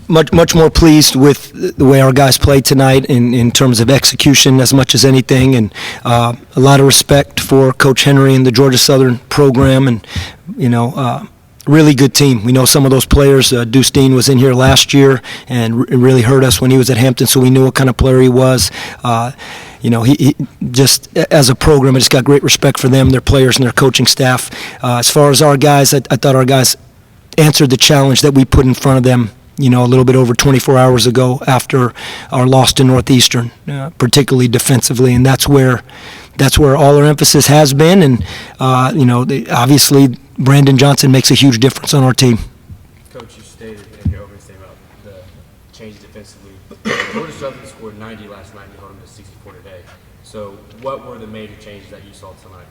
much more pleased with the way our guys played tonight in terms of execution as much as anything, and a lot of respect for Coach Henry and the Georgia Southern program, and really good team. We know some of those players. Deuce Dean was in here last year and really hurt us when he was at Hampton, so we knew what kind of player he was. He just, as a program, I just got great respect for them, their players, and their coaching staff. As far as our guys, I thought our guys answered the challenge that we put in front of them, a little bit over 24 hours ago after our loss to Northeastern, particularly defensively, and that's where all our emphasis has been. And obviously Brandon Johnson makes a huge difference on our team. Coach, you stated in your opening statement about the change defensively. Georgia Southern scored 90 last night and you held them to 64 today. So what were the major changes that you saw tonight?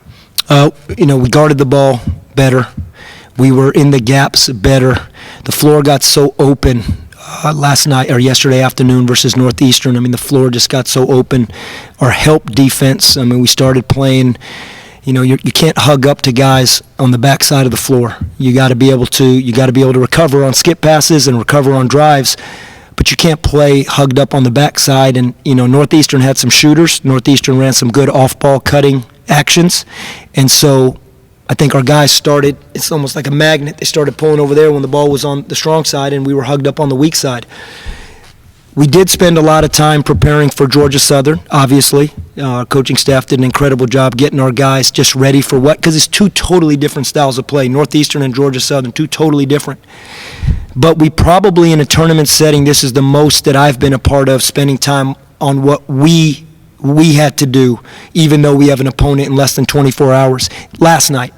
We guarded the ball better. We were in the gaps better. The floor got so open last night or yesterday afternoon versus Northeastern. The floor just got so open. Our help defense, we started playing. You can't hug up to guys on the backside of the floor. You got to be able to recover on skip passes and recover on drives, but you can't play hugged up on the backside. And Northeastern had some shooters. Northeastern ran some good off-ball cutting actions, and so I think our guys started, it's almost like a magnet. They started pulling over there when the ball was on the strong side and we were hugged up on the weak side. We did spend a lot of time preparing for Georgia Southern, obviously. Our coaching staff did an incredible job getting our guys just ready for because it's two totally different styles of play. Northeastern and Georgia Southern, two totally different. But we probably, in a tournament setting, this is the most that I've been a part of, spending time on what we had to do, even though we have an opponent in less than 24 hours. Last night,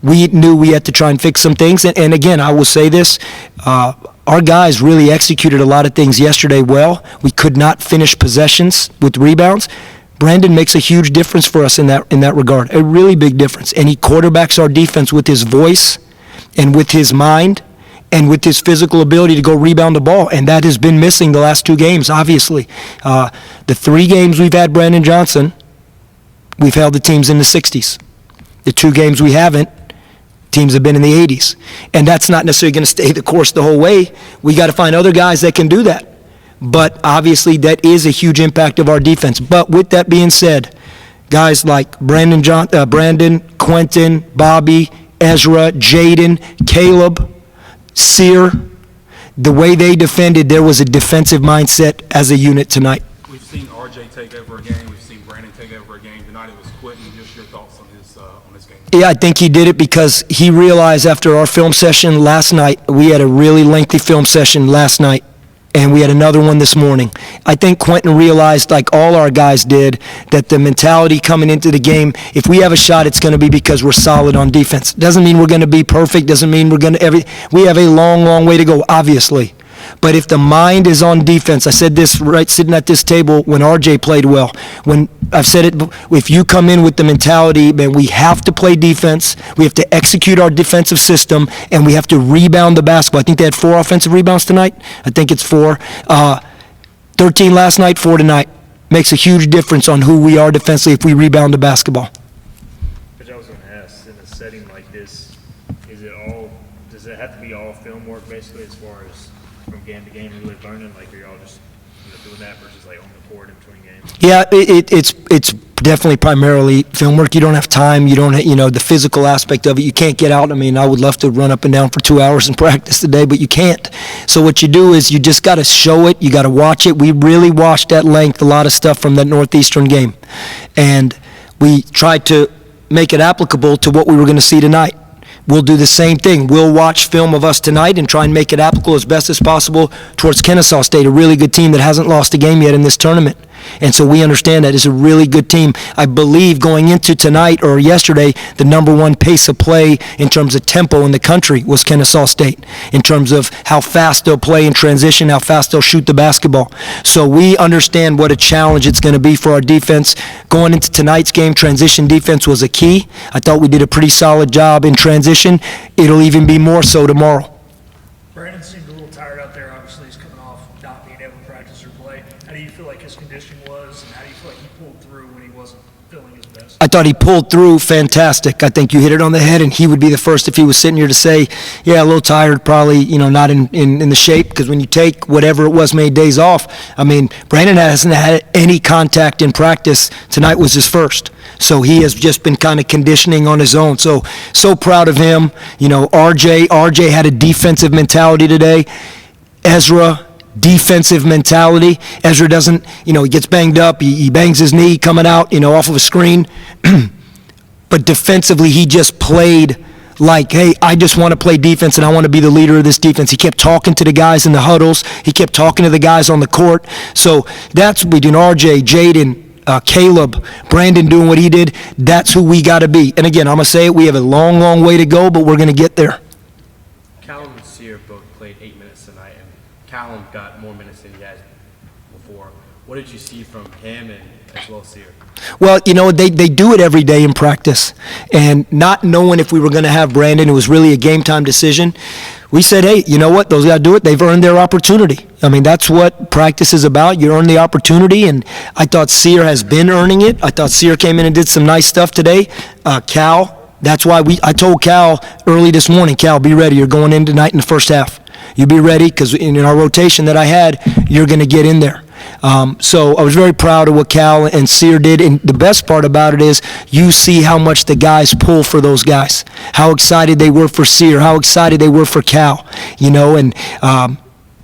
we knew we had to try and fix some things. And again, I will say this, our guys really executed a lot of things yesterday well. We could not finish possessions with rebounds. Brandon makes a huge difference for us in that regard, a really big difference. And he quarterbacks our defense with his voice and with his mind and with his physical ability to go rebound the ball, and that has been missing the last two games, obviously. The 3 games we've had Brandon Johnson, we've held the teams in the 60s. The 2 games we haven't, teams have been in the 80s. And that's not necessarily going to stay the course the whole way. We got to find other guys that can do that. But obviously that is a huge impact of our defense. But with that being said, guys like Brandon, Quentin, Bobby, Ezra, Jaden, Caleb, Sear, the way they defended, there was a defensive mindset as a unit tonight. We've seen RJ take over a game. We've seen Brandon take over a game. Tonight it was Quentin. Just your thoughts on this game? Yeah, I think he did it because he realized after our film session last night, we had a really lengthy film session last night, and we had another one this morning. I think Quentin realized, like all our guys did, that the mentality coming into the game, if we have a shot, it's going to be because we're solid on defense. Doesn't mean we're going to be perfect. Doesn't mean we're going to we have a long, long way to go, obviously. But if the mind is on defense, I said this right sitting at this table when RJ played well. When I've said it, if you come in with the mentality, man, we have to play defense, we have to execute our defensive system, and we have to rebound the basketball. I think they had 4 offensive rebounds tonight. I think it's 4. 13 last night, 4 tonight. Makes a huge difference on who we are defensively if we rebound the basketball. But I was going to ask, in a setting like this, does it have to be all film work basically as far as from game to game really learning? Like, are y'all just doing that versus like on the court in between games? Yeah, it's definitely primarily film work. You don't have time. You don't the physical aspect of it. You can't get out. I would love to run up and down for 2 hours in practice today, but you can't. So what you do is you just got to show it. You got to watch it. We really watched at length a lot of stuff from that Northeastern game, and we tried to make it applicable to what we were going to see tonight. We'll do the same thing. We'll watch film of us tonight and try and make it applicable as best as possible towards Kennesaw State, a really good team that hasn't lost a game yet in this tournament. And so we understand that it's a really good team. I believe going into tonight or yesterday, the number 1 pace of play in terms of tempo in the country was Kennesaw State, in terms of how fast they'll play in transition, how fast they'll shoot the basketball. So we understand what a challenge it's going to be for our defense. Going into tonight's game, transition defense was a key. I thought we did a pretty solid job in transition. It'll even be more so tomorrow. Brandon seemed a little tired out there. Obviously, he's coming off not being able to practice or play. How do you feel like his condition was, and how do you feel like he pulled through when he wasn't feeling his best? I thought he pulled through fantastic. I think you hit it on the head, and he would be the first if he was sitting here to say, yeah, a little tired, probably, not in the shape, because when you take whatever it was many days off, I mean, Brandon hasn't had any contact in practice. Tonight was his first. So he has just been kind of conditioning on his own. So proud of him. RJ had a defensive mentality today. Ezra, defensive mentality. Ezra doesn't, he gets banged up. He bangs his knee coming out, off of a screen. But defensively, he just played like, hey, I just want to play defense and I want to be the leader of this defense. He kept talking to the guys in the huddles. He kept talking to the guys on the court. So that's what we do. RJ, Jaden, Caleb, Brandon doing what he did. That's who we got to be. And again, I'm going to say it, we have a long, long way to go, but we're going to get there. Callum and Sear both played 8 minutes tonight, and Callum got more minutes than he had before. What did you see from him and as well as Sear? Well, they do it every day in practice. And not knowing if we were going to have Brandon, it was really a game-time decision. We said, hey, you know what? Those guys do it. They've earned their opportunity. I mean, that's what practice is about. You earn the opportunity, and I thought Sear has been earning it. I thought Sear came in and did some nice stuff today. Cal, that's why I told Cal early this morning, Cal, be ready. You're going in tonight in the first half. You be ready, because in our rotation that I had, you're going to get in there. So I was very proud of what Cal and Sear did, and the best part about it is you see how much the guys pull for those guys, how excited they were for Sear, how excited they were for Cal, and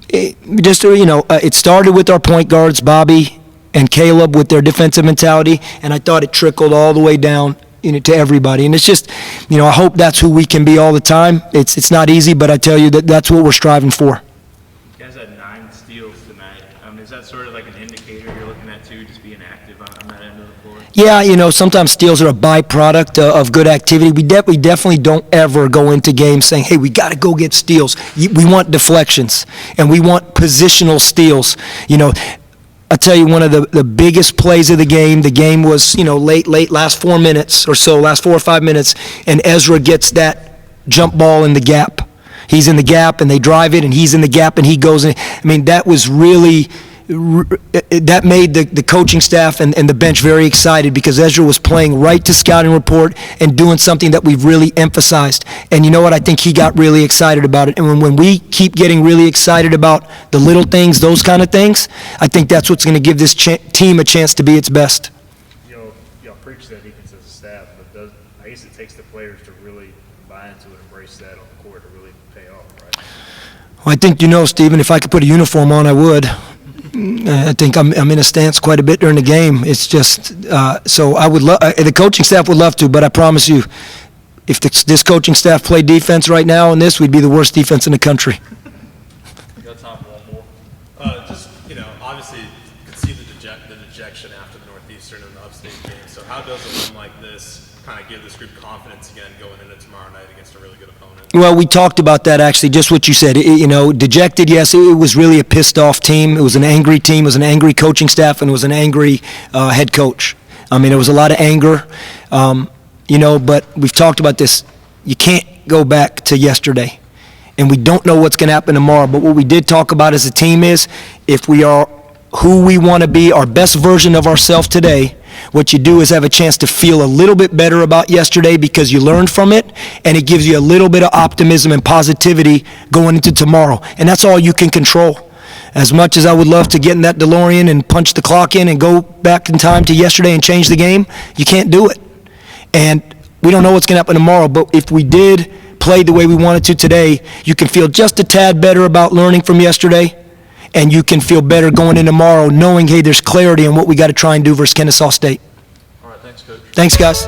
it started with our point guards, Bobby and Caleb, with their defensive mentality, and I thought it trickled all the way down to everybody. And it's just, I hope that's who we can be all the time. It's not easy, but I tell you that's what we're striving for. You guys had 9 steals tonight. Is that sort of like an indicator you're looking at too, just being active on that end of the floor? Yeah, sometimes steals are a byproduct of good activity. We definitely don't ever go into games saying, hey, we got to go get steals. We want deflections, and we want positional steals. I tell you, one of the biggest plays of the game was, late, last 4 minutes or so, last 4 or 5 minutes, and Ezra gets that jump ball in the gap. He's in the gap, and they drive it, and he's in the gap, and he goes in. I mean, that was really, that made the coaching staff and the bench very excited, because Ezra was playing right to scouting report and doing something that we've really emphasized. And you know what? I think he got really excited about it. And when we keep getting really excited about the little things, those kind of things, I think that's what's going to give this team a chance to be its best. Y'all preach that defense as a staff, but I guess it takes the players to really buy into it, embrace that on the court to really pay off, right? Well, I think, Stephen, if I could put a uniform on, I would. I think I'm in a stance quite a bit during the game. It's just so I would love the coaching staff would love to, but I promise you, if this coaching staff played defense right now in this, we'd be the worst defense in the country. Got time for one more. Obviously, you could see the dejection after the Northeastern and the Upstate game. So how does a win like this kind of give this group confidence again going into tomorrow night against a really good opponent? Well, we talked about that actually, just what you said. Dejected, yes, it was really a pissed off team. It was an angry team. It was an angry coaching staff, and it was an angry head coach. I mean, there was a lot of anger, but we've talked about this. You can't go back to yesterday, and we don't know what's going to happen tomorrow. But what we did talk about as a team is, if we are who we want to be, our best version of ourselves today, what you do is have a chance to feel a little bit better about yesterday because you learned from it, and it gives you a little bit of optimism and positivity going into tomorrow. And that's all you can control. As much as I would love to get in that DeLorean and punch the clock in and go back in time to yesterday and change the game, you can't do it. And we don't know what's going to happen tomorrow, but if we did play the way we wanted to today, you can feel just a tad better about learning from yesterday, and you can feel better going in tomorrow knowing, hey, there's clarity on what we got to try and do versus Kennesaw State. All right, thanks, Coach. Thanks, guys.